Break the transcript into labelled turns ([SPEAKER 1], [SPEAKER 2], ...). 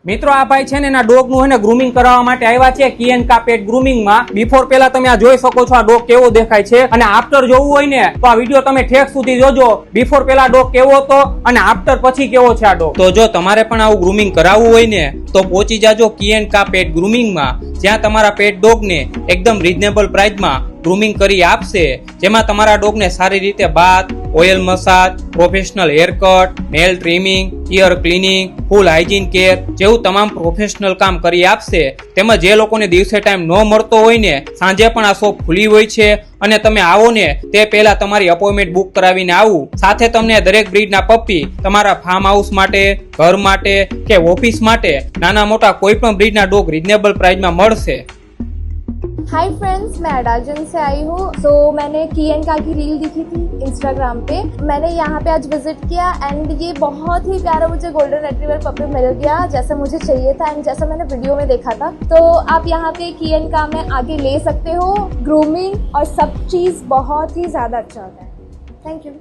[SPEAKER 1] મિત્રો આ ભાઈ છે ને એના ડોગ નું ગ્રુમિંગ કરાવવા માટે આવ્યા છે કિયન કા પેટ ગ્રુમિંગ માં. બિફોર પેલા તમે આ જોઈ શકો છો આ ડોગ કેવો દેખાય છે, અને આફ્ટર જોવું હોય ને તો આ વિડીયો તમે ઠેક સુધી જોજો. બિફોર પેલા ડોગ કેવો હતો અને આફ્ટર પછી કેવો છે આ ડોગ. તો જો તમારે પણ આવું ગ્રુમિંગ કરાવવું હોય ને તો પહોંચી જાજો કિયન કા પેટ ગ્રુમિંગ માં, જ્યાં તમારા પેટ ડોગ ને એકદમ રીઝનેબલ પ્રાઇસ માં ગ્રુમિંગ કરી આપશે, જેમાં તમારા ડોગ ને સારી રીતે bath, oil massage, professional haircut, nail trimming, ear cleaning, full hygiene care જેવું તમામ પ્રોફેશનલ કામ કરી આપશે. તેમજ જે લોકોને દિવસે ટાઈમ ન મળતો હોય ને સાંજે પણ આ શોપ ખુલ્લી હોય છે, અને તમે આવો ને તે પહેલા તમારી અપોઇન્ટમેન્ટ બુક કરાવીને આવું. સાથે તમને દરેક બ્રીડના પપ્પી તમારા ફાર્મ હાઉસ માટે, ઘર માટે કે ઓફિસ માટે નાના મોટા કોઈ પણ બ્રીડના ડોગ રીઝનેબલ પ્રાઇસમાં મળશે.
[SPEAKER 2] हाय फ्रेंड्स, मैं अडाजन से आई हूँ. तो मैंने कियन का की रील दिखी थी इंस्टाग्राम पे. मैंने यहाँ पे आज विजिट किया एंड ये बहुत ही प्यारा मुझे गोल्डन रिट्रीवर पपी मिल गया जैसा मुझे चाहिए था एंड जैसा मैंने वीडियो में देखा था. तो आप यहाँ पे कियन का में आगे ले सकते हो. ग्रूमिंग और सब चीज़ बहुत ही ज़्यादा अच्छा होता है. Thank you.